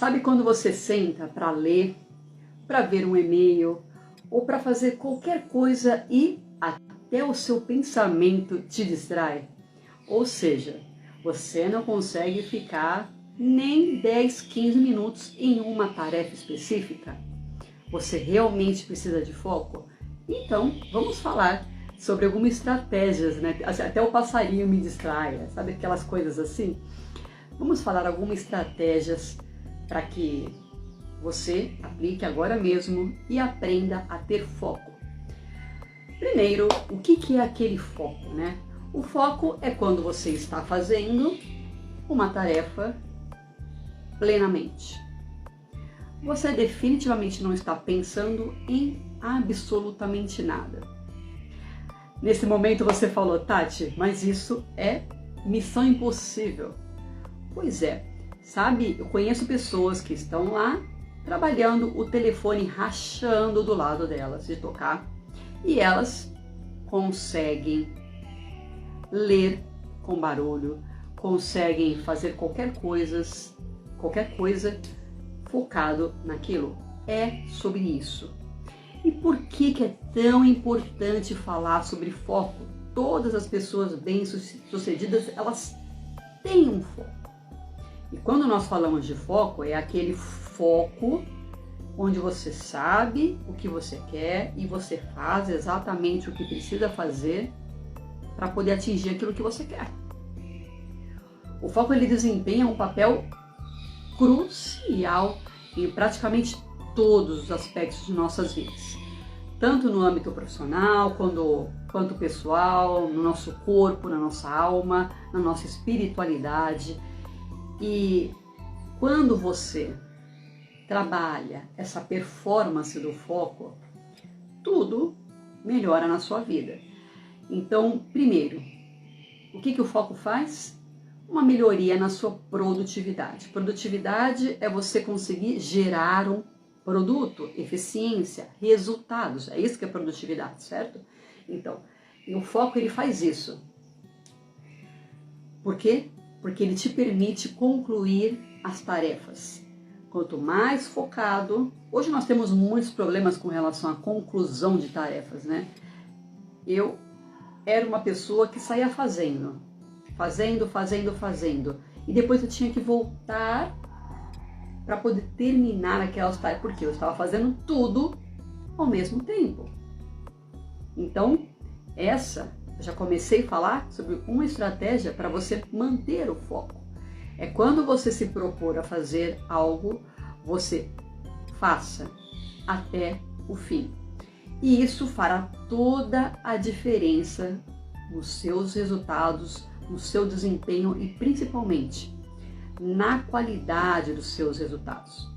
Sabe quando você senta para ler, para ver um e-mail ou para fazer qualquer coisa e até o seu pensamento te distrai? Ou seja, você não consegue ficar nem 10, 15 minutos em uma tarefa específica? Você realmente precisa de foco? Então, vamos falar sobre algumas estratégias, né? Até o passarinho me distrai, sabe aquelas coisas assim? Vamos falar algumas estratégias para que você aplique agora mesmo e aprenda a ter foco. Primeiro, o que é aquele foco, né? O foco é quando você está fazendo uma tarefa plenamente. Você definitivamente não está pensando em absolutamente nada. Nesse momento você falou, Tati, mas isso é missão impossível. Pois é, sabe, eu conheço pessoas que estão lá trabalhando, o telefone rachando do lado delas de tocar, e elas conseguem ler com barulho, conseguem fazer qualquer coisa focado naquilo. É sobre isso. E por que é tão importante falar sobre foco? Todas as pessoas bem-sucedidas, elas têm um foco. E quando nós falamos de foco, é aquele foco onde você sabe o que você quer e você faz exatamente o que precisa fazer para poder atingir aquilo que você quer. O foco, ele desempenha um papel crucial em praticamente todos os aspectos de nossas vidas, tanto no âmbito profissional quanto pessoal, no nosso corpo, na nossa alma, na nossa espiritualidade. E quando você trabalha essa performance do foco, tudo melhora na sua vida. Então, primeiro, o que o foco faz? Uma melhoria na sua produtividade. Produtividade é você conseguir gerar um produto, eficiência, resultados. É isso que é produtividade, certo? Então, o foco, ele faz isso. Por quê? Porque ele te permite concluir as tarefas. Quanto mais focado... Hoje nós temos muitos problemas com relação à conclusão de tarefas, né? Eu era uma pessoa que saía fazendo. E depois eu tinha que voltar para poder terminar aquelas tarefas, porque eu estava fazendo tudo ao mesmo tempo. Então, eu já comecei a falar sobre uma estratégia para você manter o foco. É quando você se propor a fazer algo, você faça até o fim. E isso fará toda a diferença nos seus resultados, no seu desempenho e principalmente na qualidade dos seus resultados.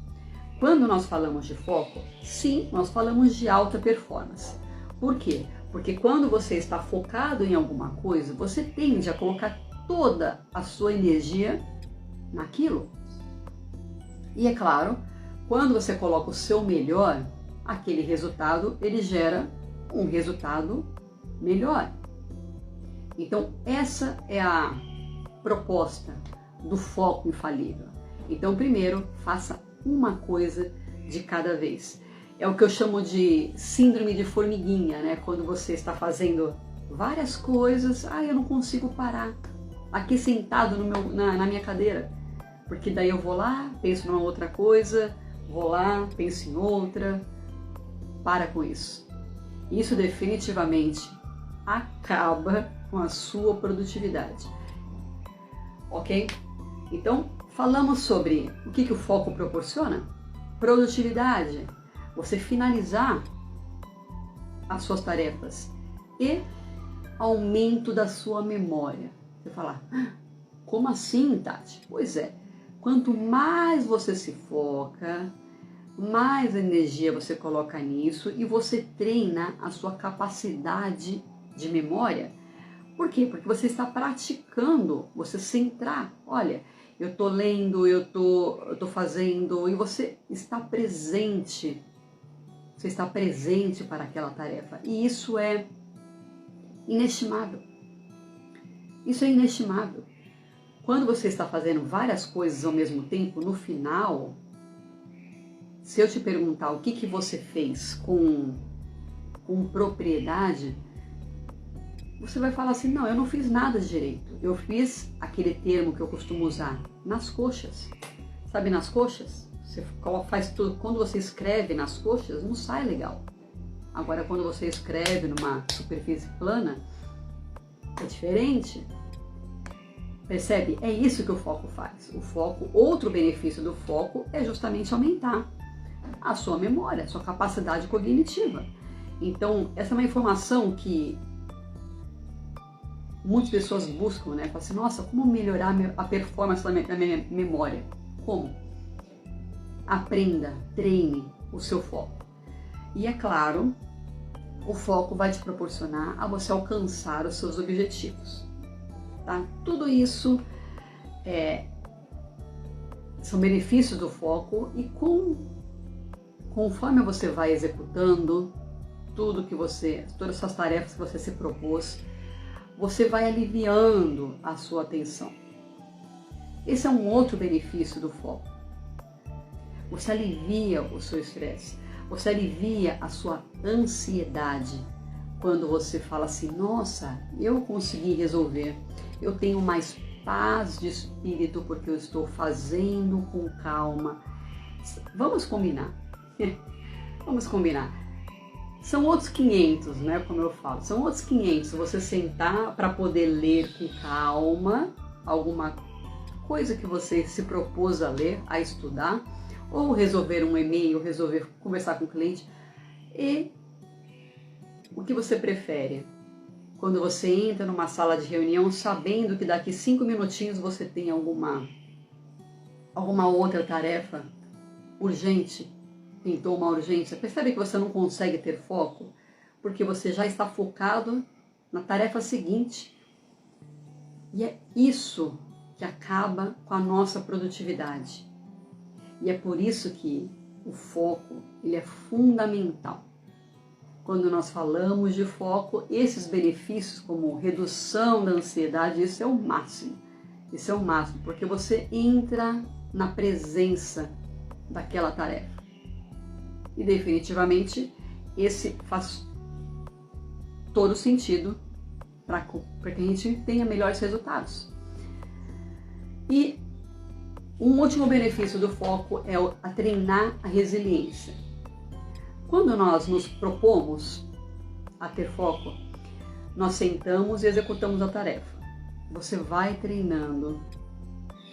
Quando nós falamos de foco, sim, nós falamos de alta performance. Por quê? Porque quando você está focado em alguma coisa, você tende a colocar toda a sua energia naquilo. E é claro, quando você coloca o seu melhor, aquele resultado, ele gera um resultado melhor. Então, essa é a proposta do foco infalível. Então, primeiro, faça uma coisa de cada vez. É o que eu chamo de síndrome de formiguinha, né? Quando você está fazendo várias coisas, eu não consigo parar aqui sentado na minha cadeira, porque daí eu vou lá, penso numa outra coisa, vou lá, penso em outra. Para com isso. Isso definitivamente acaba com a sua produtividade. Ok? Então, falamos sobre o que o foco proporciona? Produtividade, você finalizar as suas tarefas e aumento da sua memória. Você fala, como assim, Tati? Pois é, quanto mais você se foca, mais energia você coloca nisso e você treina a sua capacidade de memória. Por quê? Porque você está praticando, você centrar. Olha, eu estou lendo, eu tô fazendo, e você está presente. Você está presente para aquela tarefa. E isso é inestimável. Isso é inestimável. Quando você está fazendo várias coisas ao mesmo tempo, no final, se eu te perguntar o que você fez com propriedade, você vai falar assim, não, eu não fiz nada de direito. Eu fiz aquele termo que eu costumo usar, nas coxas. Sabe, nas coxas? Você faz tudo. Quando você escreve nas coxas, não sai legal. Agora, quando você escreve numa superfície plana, é diferente. Percebe? É isso que o foco faz. O foco, outro benefício do foco é justamente aumentar a sua memória, a sua capacidade cognitiva. Então, essa é uma informação que muitas pessoas buscam, né? Falam assim, nossa, como melhorar a performance da minha memória? Como? Aprenda, treine o seu foco. E é claro, o foco vai te proporcionar a você alcançar os seus objetivos. Tá? Tudo isso são benefícios do foco e conforme você vai executando todas essas tarefas que você se propôs, você vai aliviando a sua atenção. Esse é um outro benefício do foco. Você alivia o seu estresse, você alivia a sua ansiedade. Quando você fala assim, nossa, eu consegui resolver, eu tenho mais paz de espírito porque eu estou fazendo com calma. Vamos combinar. Vamos combinar. São outros 500, né? Como eu falo, são outros 500. Você sentar para poder ler com calma alguma coisa que você se propôs a ler, a estudar, ou resolver um e-mail, resolver conversar com o cliente. E o que você prefere? Quando você entra numa sala de reunião sabendo que daqui 5 minutinhos você tem alguma outra tarefa urgente, pintou uma urgência, percebe que você não consegue ter foco? Porque você já está focado na tarefa seguinte. E é isso que acaba com a nossa produtividade. E é por isso que o foco, ele é fundamental. Quando nós falamos de foco, esses benefícios como redução da ansiedade, isso é o máximo. Isso é o máximo, porque você entra na presença daquela tarefa. E definitivamente esse faz todo sentido para que a gente tenha melhores resultados. E um último benefício do foco é a treinar a resiliência. Quando nós nos propomos a ter foco, nós sentamos e executamos a tarefa. Você vai treinando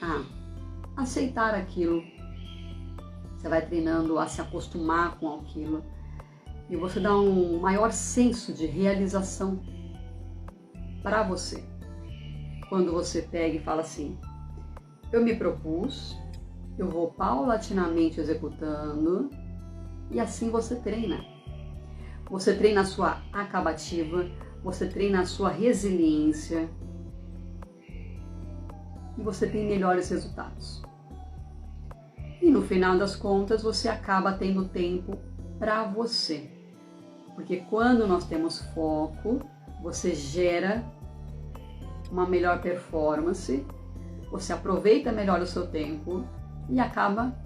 a aceitar aquilo, você vai treinando a se acostumar com aquilo e você dá um maior senso de realização para você. Quando você pega e fala assim, eu me propus, eu vou paulatinamente executando e assim você treina. Você treina a sua acabativa, você treina a sua resiliência e você tem melhores resultados. E no final das contas você acaba tendo tempo para você. Porque quando nós temos foco, você gera uma melhor performance, você aproveita melhor o seu tempo e acaba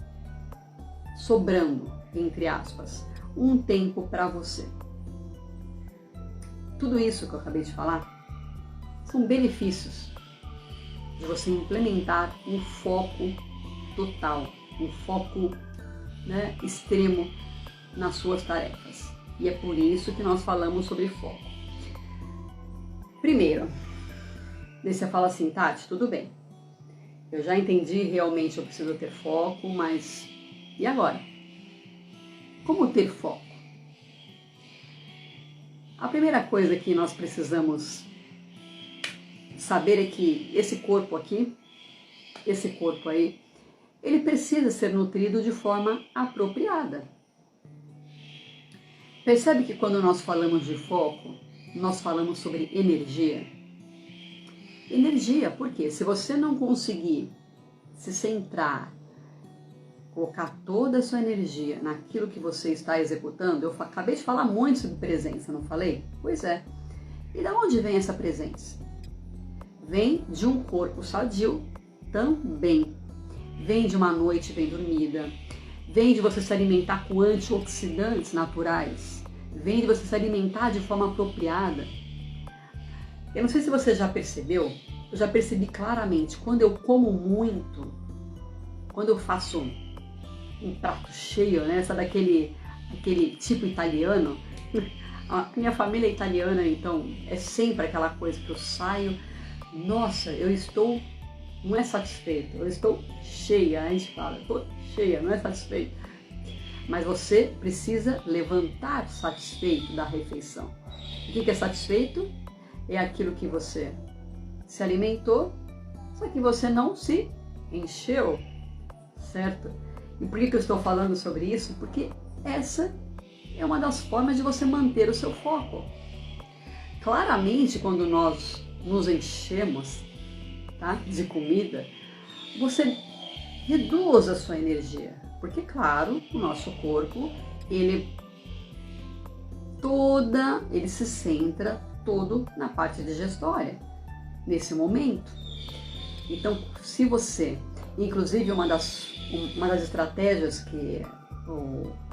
sobrando, entre aspas, um tempo para você. Tudo isso que eu acabei de falar são benefícios de você implementar um foco total, um foco, né, extremo nas suas tarefas. E é por isso que nós falamos sobre foco. Primeiro, você fala assim, Tati, tudo bem. Eu já entendi, realmente eu preciso ter foco, mas e agora? Como ter foco? A primeira coisa que nós precisamos saber é que esse corpo aqui, esse corpo aí, ele precisa ser nutrido de forma apropriada. Percebe que quando nós falamos de foco, nós falamos sobre energia? Energia, por quê? Se você não conseguir se centrar, colocar toda a sua energia naquilo que você está executando, eu acabei de falar muito sobre presença, não falei? Pois é. E de onde vem essa presença? Vem de um corpo sadio também. Vem de uma noite bem dormida, vem de você se alimentar com antioxidantes naturais, vem de você se alimentar de forma apropriada. Eu não sei se você já percebeu, eu já percebi claramente, quando eu como muito, quando eu faço um prato cheio, né? Sabe aquele tipo italiano? A minha família é italiana, então é sempre aquela coisa que eu saio, nossa, eu estou, não é satisfeito, eu estou cheia, a gente fala, estou cheia, não é satisfeito. Mas você precisa levantar satisfeito da refeição. O que é satisfeito? É aquilo que você se alimentou, só que você não se encheu, certo? E por que eu estou falando sobre isso? Porque essa é uma das formas de você manter o seu foco. Claramente, quando nós nos enchemos, tá, de comida, você reduz a sua energia. Porque, claro, o nosso corpo, ele se centra todo na parte digestória, nesse momento. Então, se você, inclusive uma das estratégias que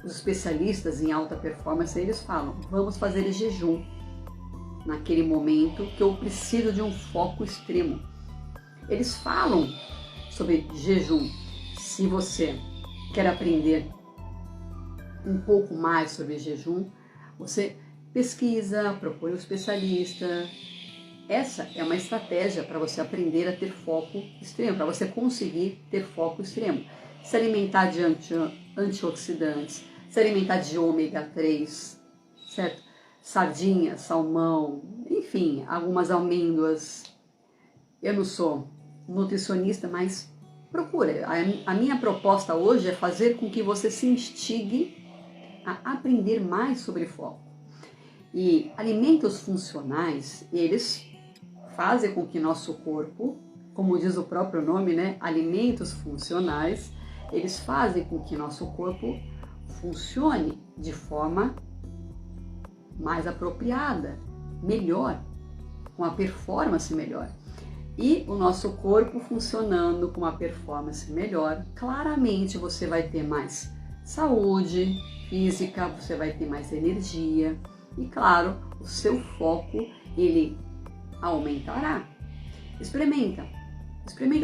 os especialistas em alta performance, eles falam, vamos fazer jejum naquele momento que eu preciso de um foco extremo. Eles falam sobre jejum. Se você quer aprender um pouco mais sobre jejum, você pesquisa, procura um especialista. Essa é uma estratégia para você aprender a ter foco extremo, para você conseguir ter foco extremo. Se alimentar de antioxidantes, se alimentar de ômega 3, certo? Sardinha, salmão, enfim, algumas amêndoas. Eu não sou nutricionista, mas procura. A minha proposta hoje é fazer com que você se instigue a aprender mais sobre foco. E alimentos funcionais, eles fazem com que nosso corpo, como diz o próprio nome, né? Alimentos funcionais, eles fazem com que nosso corpo funcione de forma mais apropriada, melhor, com a performance melhor. E o nosso corpo funcionando com uma performance melhor, claramente você vai ter mais saúde física, você vai ter mais energia e, claro, o seu foco, ele aumentará. Experimenta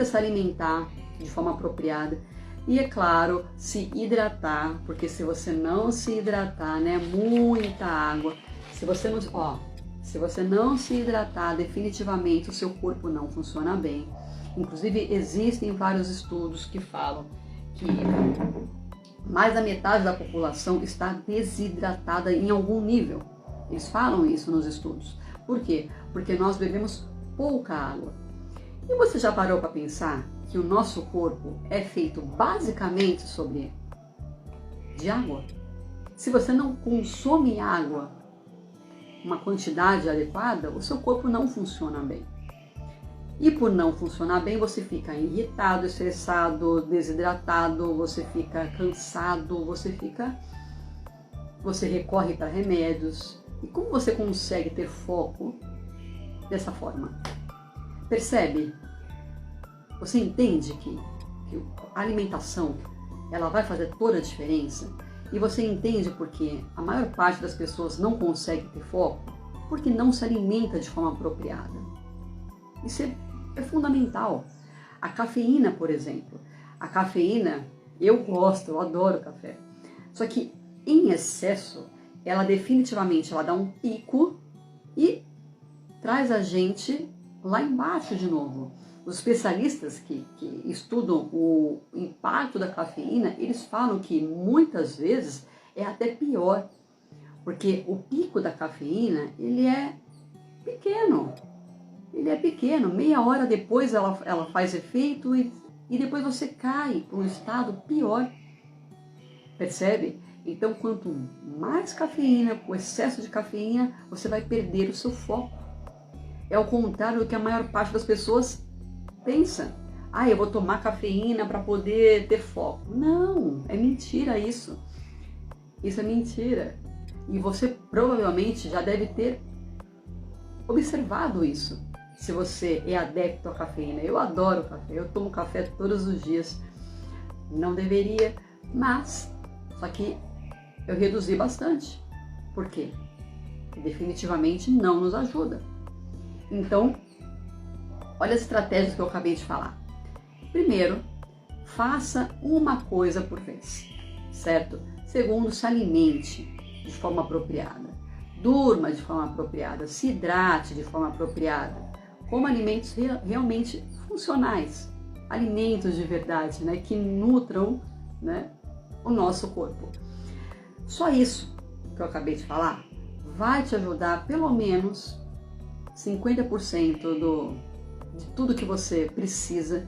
se alimentar de forma apropriada e, é claro, se hidratar, porque se você não se hidratar, né, muita água, se você não se hidratar, definitivamente o seu corpo não funciona bem. Inclusive, existem vários estudos que falam que mais da metade da população está desidratada em algum nível. Eles falam isso nos estudos. Por quê? Porque nós bebemos pouca água. E você já parou para pensar que o nosso corpo é feito basicamente de água? Se você não consome água, uma quantidade adequada, o seu corpo não funciona bem. E por não funcionar bem, você fica irritado, estressado, desidratado, você fica cansado, você recorre para remédios. E como você consegue ter foco dessa forma? Percebe? Você entende que a alimentação, ela vai fazer toda a diferença? E você entende porque a maior parte das pessoas não consegue ter foco? Porque não se alimenta de forma apropriada. Isso é fundamental. A cafeína, por exemplo. A cafeína, eu adoro café. Só que em excesso, ela definitivamente dá um pico e traz a gente lá embaixo de novo. Os especialistas que estudam o impacto da cafeína, eles falam que muitas vezes é até pior, porque o pico da cafeína, ele é pequeno, meia hora depois ela faz efeito e depois você cai para um estado pior, percebe? Então, quanto mais cafeína, com excesso de cafeína, você vai perder o seu foco. É o contrário do que a maior parte das pessoas pensa. Eu vou tomar cafeína para poder ter foco. Não, é mentira isso. Isso é mentira. E você provavelmente já deve ter observado isso. Se você é adepto à cafeína. Eu adoro café, eu tomo café todos os dias. Não deveria, Mas, só que eu reduzi bastante. Por quê? Definitivamente não nos ajuda. Então, olha as estratégias que eu acabei de falar. Primeiro, faça uma coisa por vez, certo? Segundo, se alimente de forma apropriada. Durma de forma apropriada. Se hidrate de forma apropriada. Coma alimentos realmente funcionais. Alimentos de verdade, né? Que nutram, né, o nosso corpo. Só isso que eu acabei de falar vai te ajudar pelo menos 50% de tudo que você precisa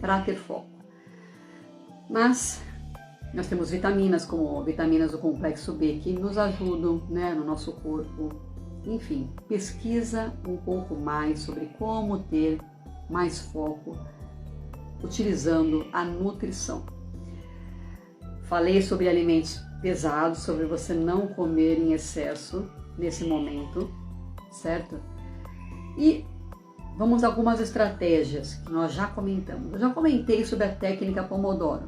para ter foco. Mas nós temos vitaminas, como vitaminas do complexo B, que nos ajudam, né, no nosso corpo. Enfim, pesquisa um pouco mais sobre como ter mais foco utilizando a nutrição. Falei sobre alimentos pesados, sobre você não comer em excesso nesse momento, certo? E vamos a algumas estratégias que nós já comentamos. Eu já comentei sobre a técnica Pomodoro.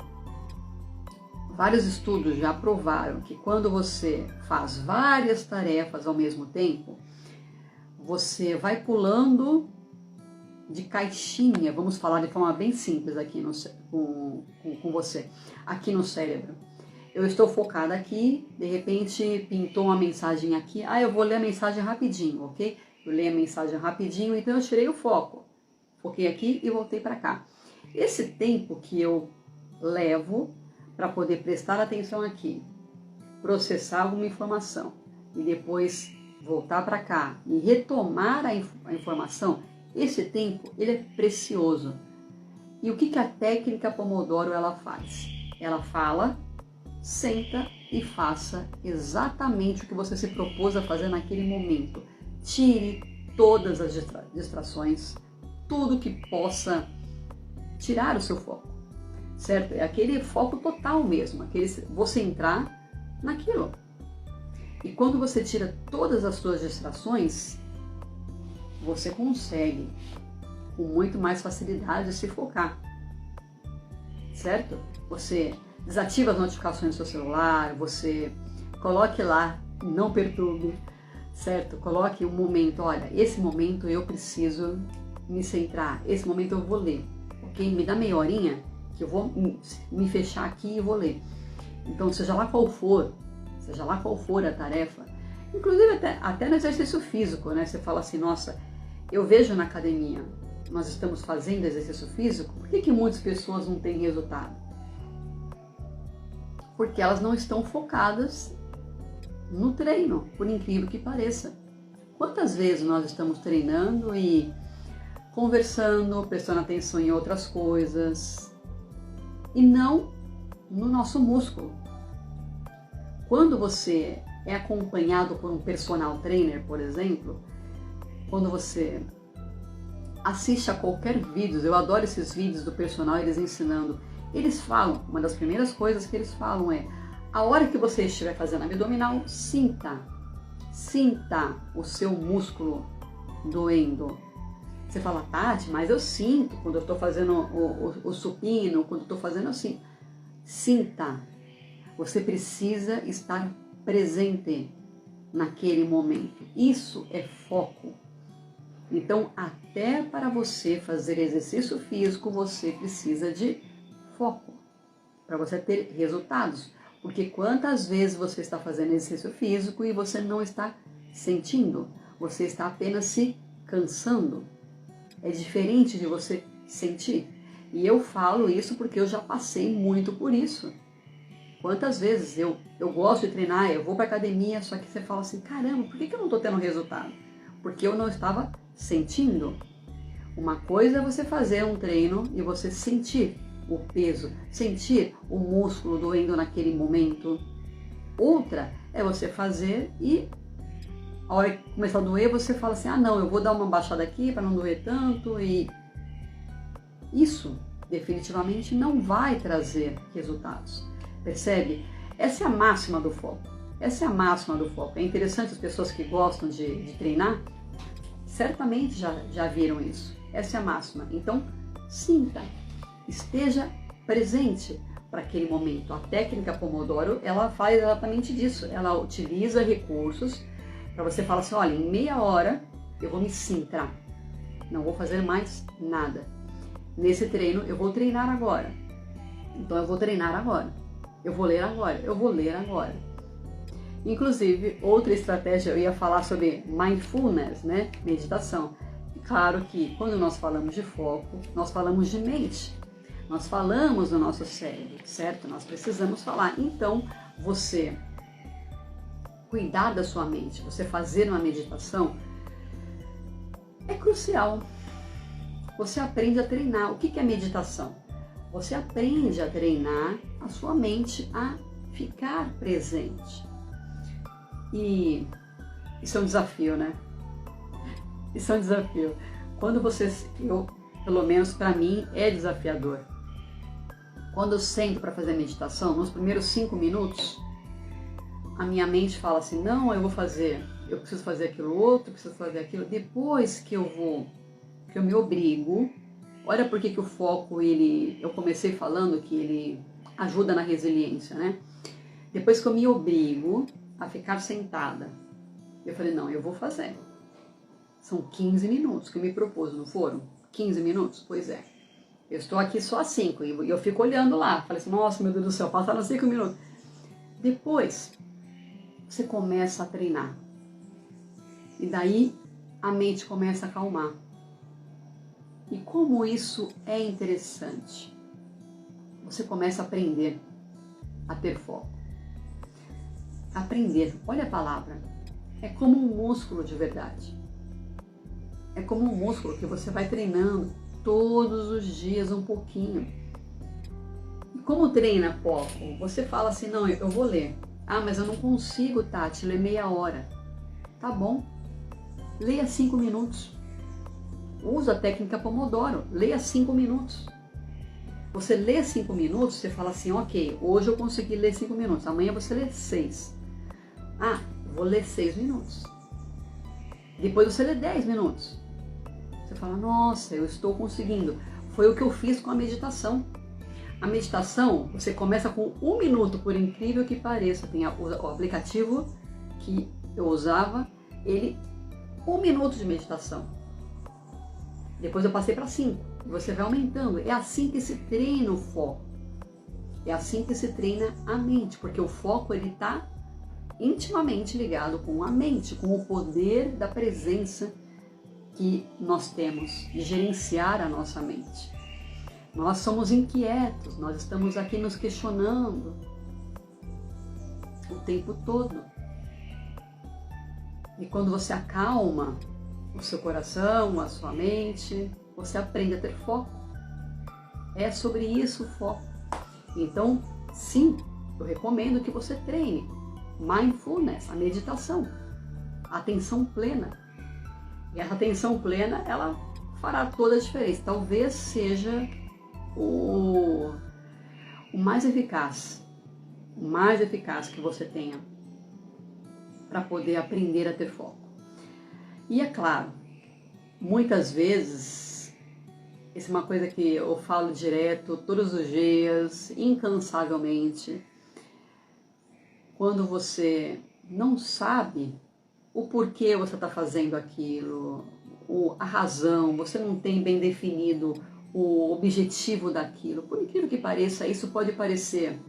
Vários estudos já provaram que quando você faz várias tarefas ao mesmo tempo, você vai pulando de caixinha, vamos falar de forma bem simples aqui com você, aqui no cérebro. Eu estou focada aqui, de repente pintou uma mensagem aqui, eu vou ler a mensagem rapidinho, ok? Eu leio a mensagem rapidinho, então eu tirei o foco. Foquei aqui e voltei para cá. Esse tempo que eu levo para poder prestar atenção aqui, processar alguma informação e depois voltar para cá e retomar a informação, esse tempo ele é precioso. E o que a técnica Pomodoro ela faz? Ela fala, senta e faça exatamente o que você se propôs a fazer naquele momento. Tire todas as distrações, tudo que possa tirar o seu foco, certo? É aquele foco total mesmo, você entrar naquilo. E quando você tira todas as suas distrações, você consegue com muito mais facilidade se focar, certo? Você desativa as notificações do seu celular, você coloque lá, não perturbe, certo? Coloque um momento, olha, esse momento eu preciso me centrar, esse momento eu vou ler, ok? Me dá meia horinha que eu vou me fechar aqui e vou ler. Então, seja lá qual for a tarefa, inclusive até no exercício físico, né? Você fala assim, nossa, eu vejo na academia, nós estamos fazendo exercício físico, por que muitas pessoas não têm resultado? Porque elas não estão focadas no treino, por incrível que pareça. Quantas vezes nós estamos treinando e conversando, prestando atenção em outras coisas e não no nosso músculo? Quando você é acompanhado por um personal trainer, por exemplo, quando você assiste a qualquer vídeo, eu adoro esses vídeos do personal, eles ensinando, eles falam, uma das primeiras coisas que eles falam é, a hora que você estiver fazendo abdominal, sinta o seu músculo doendo. Você fala, Tati, mas eu sinto quando eu estou fazendo o supino, quando eu estou fazendo assim. Sinta, você precisa estar presente naquele momento. Isso é foco. Então, até para você fazer exercício físico, você precisa de foco, para você ter resultados. Porque quantas vezes você está fazendo exercício físico e você não está sentindo, você está apenas se cansando. É diferente de você sentir. E eu falo isso porque eu já passei muito por isso. Quantas vezes eu gosto de treinar, eu vou para academia, só que você fala assim, caramba, por que eu não estou tendo resultado? Porque eu não estava sentindo. Uma coisa é você fazer um treino e você sentir o peso, sentir o músculo doendo naquele momento. Outra é você fazer e a hora que começar a doer, você fala assim, não, eu vou dar uma baixada aqui para não doer tanto, e isso definitivamente não vai trazer resultados. Percebe? Essa é a máxima do foco. Essa é a máxima do foco. É interessante, as pessoas que gostam de treinar, certamente já viram isso. Essa é a máxima. Então, sinta, esteja presente. para aquele momento. A técnica Pomodoro, ela faz exatamente disso. Ela utiliza recursos para você falar assim, olha, em meia hora eu vou me centrar. Não vou fazer mais nada. Nesse treino, eu vou treinar agora. Então, eu vou treinar agora. Eu vou ler agora. Eu vou ler agora. Inclusive, outra estratégia, eu ia falar sobre mindfulness, né? Meditação. E claro que quando nós falamos de foco, nós falamos de mente. Nós falamos do nosso cérebro, certo? Nós precisamos falar. Então, você cuidar da sua mente, você fazer uma meditação, é crucial. Você aprende a treinar. O que é meditação? Você aprende a treinar a sua mente a ficar presente. E isso é um desafio, né? Isso é um desafio. Quando pelo menos para mim, é desafiador. Quando eu sento para fazer meditação, nos primeiros 5 minutos, a minha mente fala assim, não, eu preciso fazer aquilo outro, preciso fazer aquilo. Depois que eu me obrigo, olha por que o foco, eu comecei falando que ele ajuda na resiliência, né? Depois que eu me obrigo a ficar sentada, eu falei, não, eu vou fazer. São 15 minutos que eu me propus, não foram? 15 minutos? Pois é. Eu estou aqui só há 5 e eu fico olhando lá. Falei assim, nossa, meu Deus do céu, passaram 5 minutos. Depois, você começa a treinar. E daí, a mente começa a acalmar. E como isso é interessante. Você começa a aprender a ter foco. Aprender, olha a palavra. É como um músculo de verdade. É como um músculo que você vai treinando todos os dias um pouquinho. E como treina foco? Você fala assim, não, eu vou ler. Ah, mas eu não consigo, Tati, ler meia hora. Tá bom. Leia 5 minutos. Usa a técnica Pomodoro. Leia 5 minutos. Você lê 5 minutos, você fala assim, ok, hoje eu consegui ler 5 minutos. Amanhã você lê 6. Ah, vou ler 6 minutos. Depois você lê 10 minutos. Você fala, nossa, eu estou conseguindo. Foi o que eu fiz com a meditação. A meditação, você começa com 1 minuto, por incrível que pareça. Tem o aplicativo que eu usava, 1 minuto de meditação. Depois eu passei para 5. E você vai aumentando. É assim que se treina o foco. É assim que se treina a mente. Porque o foco, ele está intimamente ligado com a mente, com o poder da presença que nós temos de gerenciar a nossa mente. Nós somos inquietos, nós estamos aqui nos questionando o tempo todo. E quando você acalma o seu coração, a sua mente, você aprende a ter foco. É sobre isso o foco. Então, sim, eu recomendo que você treine mindfulness, a meditação, a atenção plena. E essa atenção plena, ela fará toda a diferença. Talvez seja o mais eficaz que você tenha para poder aprender a ter foco. E é claro, muitas vezes, isso é uma coisa que eu falo direto, todos os dias, incansavelmente, quando você não sabe o porquê você está fazendo aquilo, a razão, você não tem bem definido o objetivo daquilo. Por incrível que pareça, isso pode parecer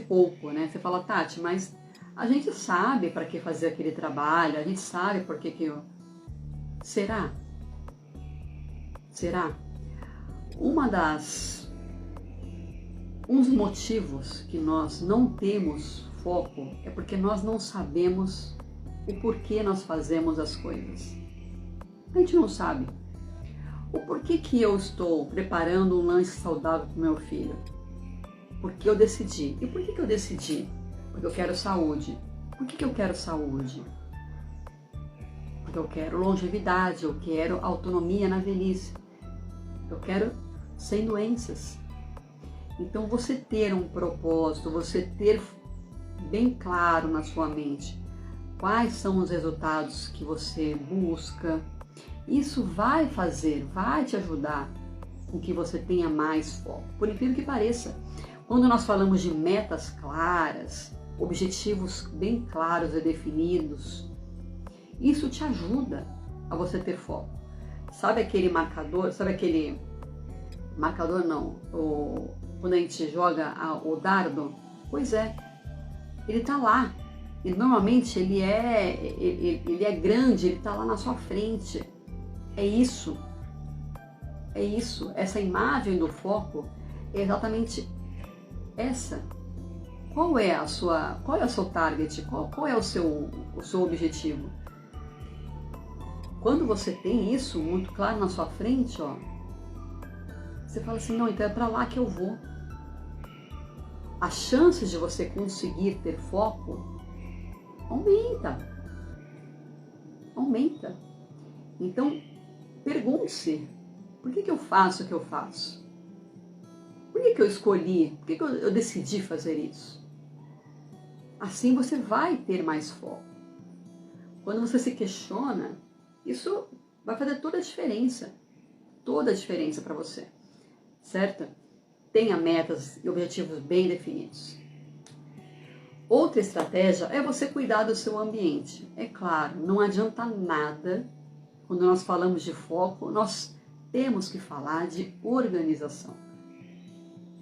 pouco, né? Você fala, Tati, mas a gente sabe para que fazer aquele trabalho, a gente sabe por que eu... Será? Será? Um dos motivos que nós não temos foco é porque nós não sabemos o porquê nós fazemos as coisas. A gente não sabe. O porquê que eu estou preparando um lanche saudável para o meu filho? Porque eu decidi. E por que eu decidi? Porque eu quero saúde. Por que eu quero saúde? Porque eu quero longevidade, eu quero autonomia na velhice. Eu quero sem doenças. Então você ter um propósito, você ter bem claro na sua mente quais são os resultados que você busca, isso vai te ajudar com que você tenha mais foco. Por incrível que pareça, quando nós falamos de metas claras, objetivos bem claros e definidos, isso te ajuda a você ter foco. Sabe aquele marcador, quando a gente joga o dardo? Pois é, ele tá lá. E normalmente ele é grande, ele tá lá na sua frente. É isso, essa imagem do foco é exatamente essa. Qual é o seu target? Qual é o seu objetivo? Quando você tem isso muito claro na sua frente, ó, você fala assim, não, então é para lá que eu vou. As chances de você conseguir ter foco aumenta. Então, pergunte-se, por que eu faço o que eu faço? Por que eu escolhi? Por que eu decidi fazer isso? Assim você vai ter mais foco. Quando você se questiona, isso vai fazer toda a diferença para você, certo? Tenha metas e objetivos bem definidos. Outra estratégia é você cuidar do seu ambiente. É claro, não adianta nada, quando nós falamos de foco, nós temos que falar de organização.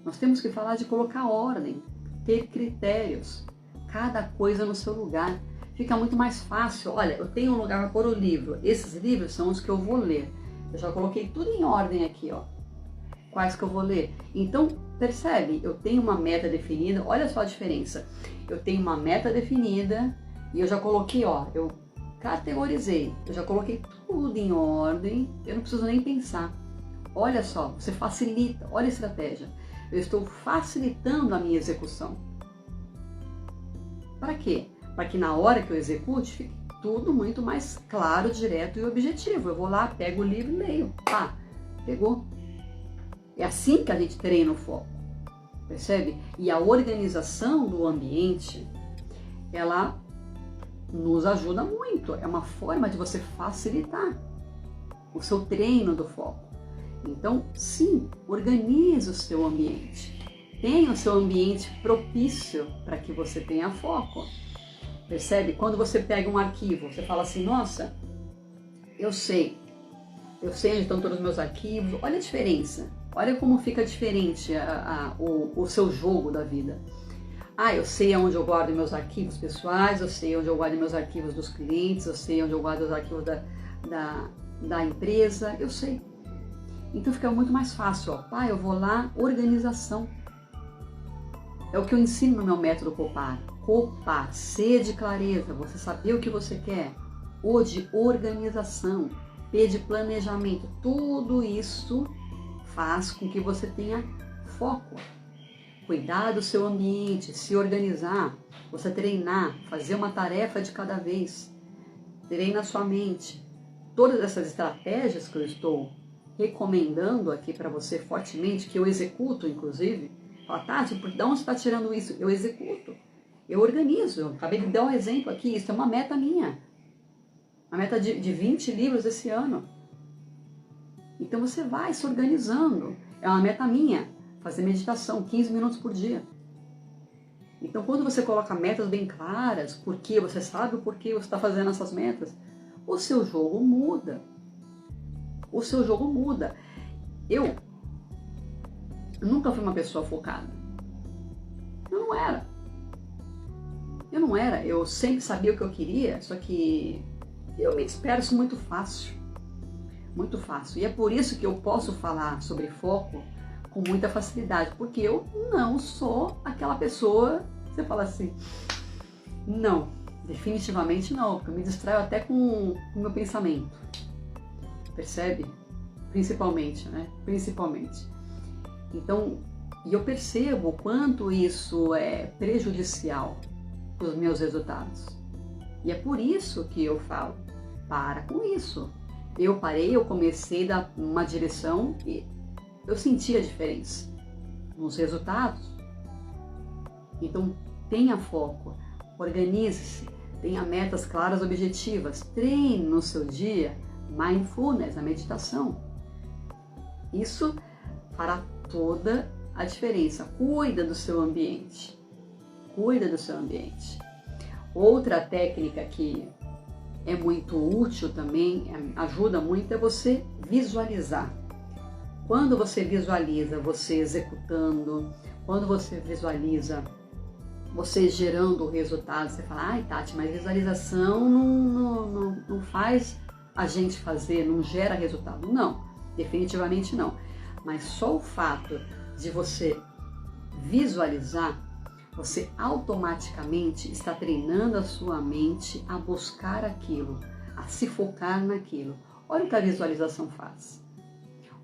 Nós temos que falar de colocar ordem, ter critérios, cada coisa no seu lugar. Fica muito mais fácil. Olha, eu tenho um lugar para pôr o livro. Esses livros são os que eu vou ler. Eu já coloquei tudo em ordem aqui, ó. Quais que eu vou ler? Então, percebe? Eu tenho uma meta definida. Olha só a diferença. Eu tenho uma meta definida e eu já coloquei, ó, eu categorizei. Eu já coloquei tudo em ordem. Eu não preciso nem pensar. Olha só, você facilita. Olha a estratégia. Eu estou facilitando a minha execução. Para quê? Para que na hora que eu execute, fique tudo muito mais claro, direto e objetivo. Eu vou lá, pego o livro e leio. Pá, pegou. É assim que a gente treina o foco, percebe? E a organização do ambiente, ela nos ajuda muito. É uma forma de você facilitar o seu treino do foco. Então, sim, organize o seu ambiente. Tenha o seu ambiente propício para que você tenha foco. Percebe? Quando você pega um arquivo, você fala assim, nossa, eu sei onde estão todos os meus arquivos. Olha a diferença. Olha como fica diferente o seu jogo da vida. Ah, eu sei onde eu guardo meus arquivos pessoais, eu sei onde eu guardo meus arquivos dos clientes, eu sei onde eu guardo os arquivos da empresa, eu sei. Então fica muito mais fácil, ó. Eu vou lá, organização. É o que eu ensino no meu método COPAR. COPAR, C de clareza, você saber o que você quer. O de organização, P de planejamento. Tudo isso faz com que você tenha foco. Cuidar do seu ambiente, se organizar, você treinar, fazer uma tarefa de cada vez. Treina a sua mente. Todas essas estratégias que eu estou recomendando aqui para você fortemente, que eu executo inclusive, fala, Tati, de onde você está tirando isso? Eu executo, eu organizo. Eu acabei de dar um exemplo aqui, isso é uma meta minha. Uma meta de 20 livros esse ano. Então você vai se organizando. É uma meta minha, fazer meditação 15 minutos por dia. Então quando você coloca metas bem claras, porque você sabe o porquê você está fazendo essas metas, o seu jogo muda. O seu jogo muda. Eu nunca fui uma pessoa focada. Eu não era. Eu sempre sabia o que eu queria, só que eu me disperso muito fácil. Muito fácil. E é por isso que eu posso falar sobre foco com muita facilidade, porque eu não sou aquela pessoa que você fala assim, não, definitivamente não, porque eu me distraio até com o meu pensamento. Percebe? Principalmente, né? Principalmente. Então, e eu percebo o quanto isso é prejudicial para os meus resultados. E é por isso que eu falo, para com isso. Eu parei, eu comecei a dar uma direção e eu senti a diferença nos resultados. Então, tenha foco, organize-se, tenha metas claras, objetivas, treine no seu dia mindfulness, a meditação. Isso fará toda a diferença. Cuida do seu ambiente. Cuida do seu ambiente. Outra técnica que é muito útil também, ajuda muito, é você visualizar. Quando você visualiza você executando, quando você visualiza você gerando o resultado, você fala, ai Tati, mas visualização não faz a gente fazer, não gera resultado. Não, definitivamente não. Mas só o fato de você visualizar, você automaticamente está treinando a sua mente a buscar aquilo, a se focar naquilo. Olha o que a visualização faz.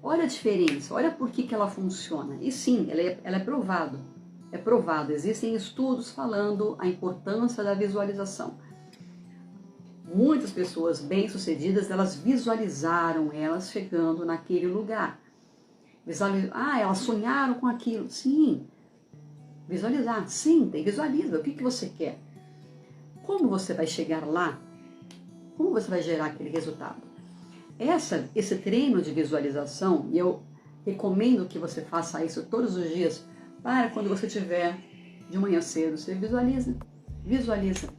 Olha a diferença, olha por que ela funciona. E sim, ela é provado. É provado, existem estudos falando a importância da visualização. Muitas pessoas bem-sucedidas, elas visualizaram elas chegando naquele lugar. Elas sonharam com aquilo. Sim, visualizar. Sim, visualiza. O que você quer? Como você vai chegar lá? Como você vai gerar aquele resultado? Esse treino de visualização, e eu recomendo que você faça isso todos os dias, para quando você estiver de manhã cedo, você visualiza.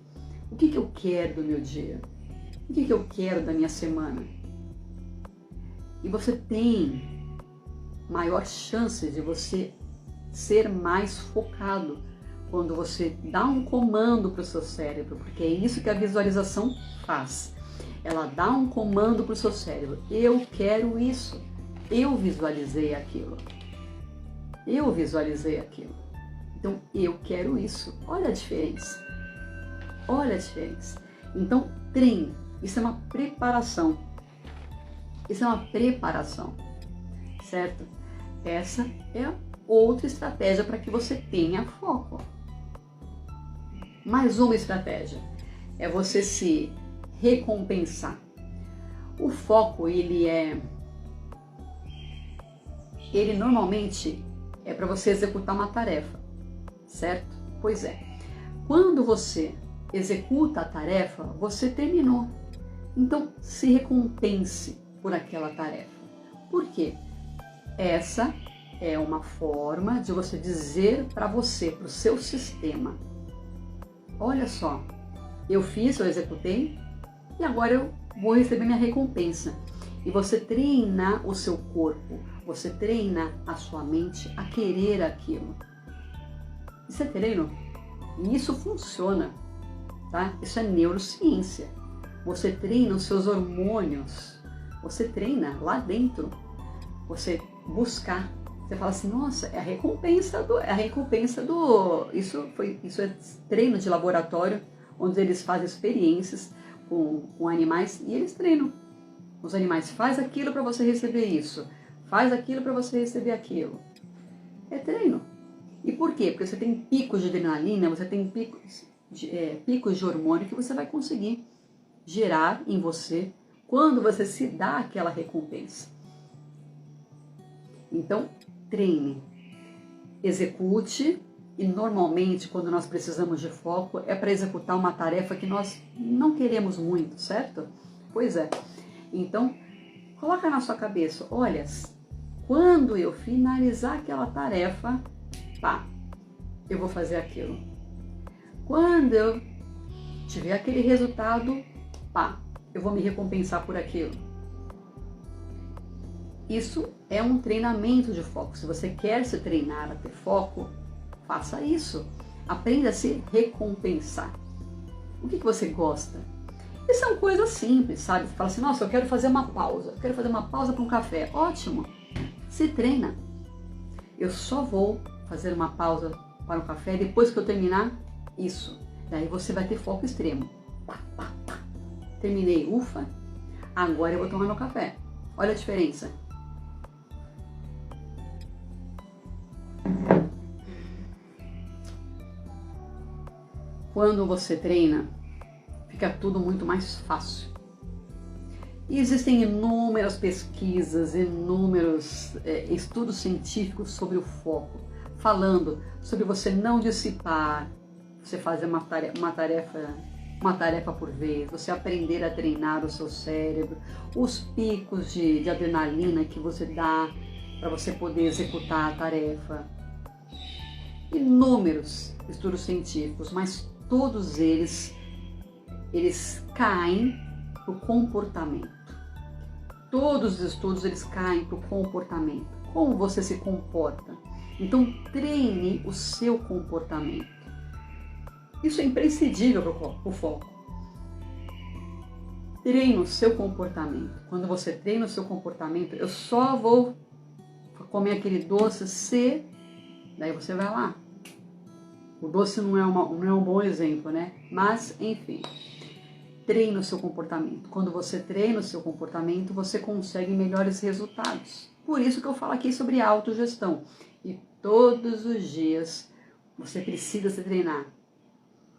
O que eu quero do meu dia? O que eu quero da minha semana? E você tem maior chance de você ser mais focado quando você dá um comando para o seu cérebro, porque é isso que a visualização faz. Ela dá um comando para o seu cérebro. Eu quero isso. Eu visualizei aquilo. Eu visualizei aquilo. Então, eu quero isso. Olha a diferença. Olha a diferença. Então, treine. Isso é uma preparação. Isso é uma preparação. Certo? Essa é outra estratégia para que você tenha foco. Mais uma estratégia é você se recompensar. O foco, ele normalmente é para você executar uma tarefa, certo? Pois é. Quando você executa a tarefa, você terminou. Então, se recompense por aquela tarefa. Por quê? Essa é uma forma de você dizer para você, para o seu sistema, olha só, eu executei e agora eu vou receber minha recompensa. E você treina o seu corpo, você treina a sua mente a querer aquilo. Isso é treino. E isso funciona, tá? Isso é neurociência. Você treina os seus hormônios, você treina lá dentro. Você buscar, você fala assim, nossa, é a recompensa do, isso é treino de laboratório, onde eles fazem experiências com animais e eles treinam. Os animais, faz aquilo para você receber isso, faz aquilo para você receber aquilo. É treino. E por quê? Porque você tem picos de adrenalina, você tem picos de hormônio que você vai conseguir gerar em você quando você se dá aquela recompensa. Então, treine, execute, e normalmente quando nós precisamos de foco é para executar uma tarefa que nós não queremos muito, certo? Pois é. Então, coloca na sua cabeça, olha, quando eu finalizar aquela tarefa, eu vou fazer aquilo. Quando eu tiver aquele resultado, eu vou me recompensar por aquilo. Isso é um treinamento de foco. Se você quer se treinar a ter foco, faça isso. Aprenda a se recompensar. O que você gosta? E são coisas simples, sabe? Você fala assim, nossa, eu quero fazer uma pausa. Eu quero fazer uma pausa para um café. Ótimo. Se treina. Eu só vou fazer uma pausa para um café depois que eu terminar isso. Daí você vai ter foco extremo. Terminei, ufa. Agora eu vou tomar meu café. Olha a diferença. Quando você treina, fica tudo muito mais fácil. E existem inúmeras pesquisas, inúmeros estudos científicos sobre o foco, falando sobre você não dissipar, você fazer uma tarefa por vez, você aprender a treinar o seu cérebro, os picos de adrenalina que você dá para você poder executar a tarefa. Inúmeros estudos científicos, mas todos eles caem para o comportamento. Todos os estudos eles caem para o comportamento. Como você se comporta? Então treine o seu comportamento. Isso é imprescindível para o foco. Treine o seu comportamento. Quando você treina o seu comportamento, eu só vou comer aquele doce se... Daí você vai lá. O doce não é um bom exemplo, né? Mas, enfim, treine o seu comportamento. Quando você treina o seu comportamento, você consegue melhores resultados. Por isso que eu falo aqui sobre autogestão. E todos os dias você precisa se treinar.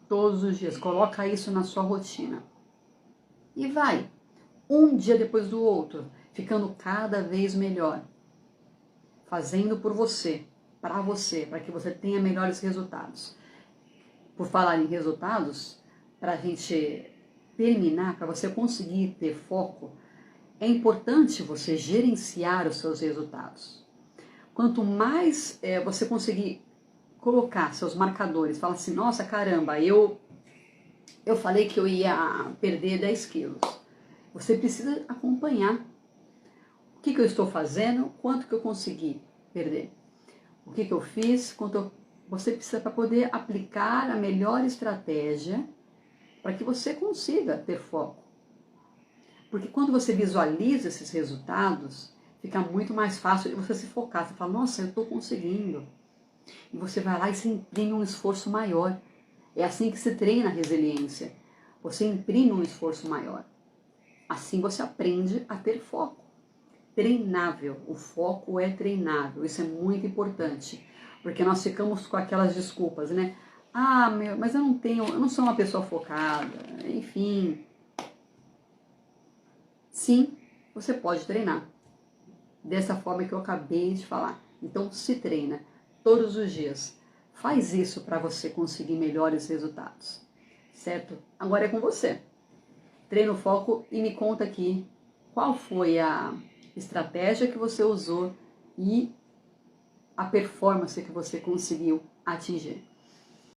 Todos os dias. Coloca isso na sua rotina. E vai, um dia depois do outro, ficando cada vez melhor. Fazendo por você, para que você tenha melhores resultados. Por falar em resultados, para a gente terminar, para você conseguir ter foco, é importante você gerenciar os seus resultados. Quanto mais você conseguir colocar seus marcadores, fala assim, nossa, caramba, eu falei que eu ia perder 10 quilos. Você precisa acompanhar. O que eu estou fazendo, quanto que eu consegui perder. O que eu fiz, você precisa para poder aplicar a melhor estratégia para que você consiga ter foco. Porque quando você visualiza esses resultados, fica muito mais fácil de você se focar. Você fala, nossa, eu estou conseguindo. E você vai lá e se imprime um esforço maior. É assim que se treina a resiliência. Você imprime um esforço maior. Assim você aprende a ter foco. Treinável. O foco é treinável. Isso é muito importante. Porque nós ficamos com aquelas desculpas, né? Ah, mas eu não sou uma pessoa focada. Enfim. Sim, você pode treinar. Dessa forma que eu acabei de falar. Então se treina todos os dias. Faz isso para você conseguir melhores resultados, certo? Agora é com você. Treina o foco e me conta aqui qual foi a estratégia que você usou e a performance que você conseguiu atingir.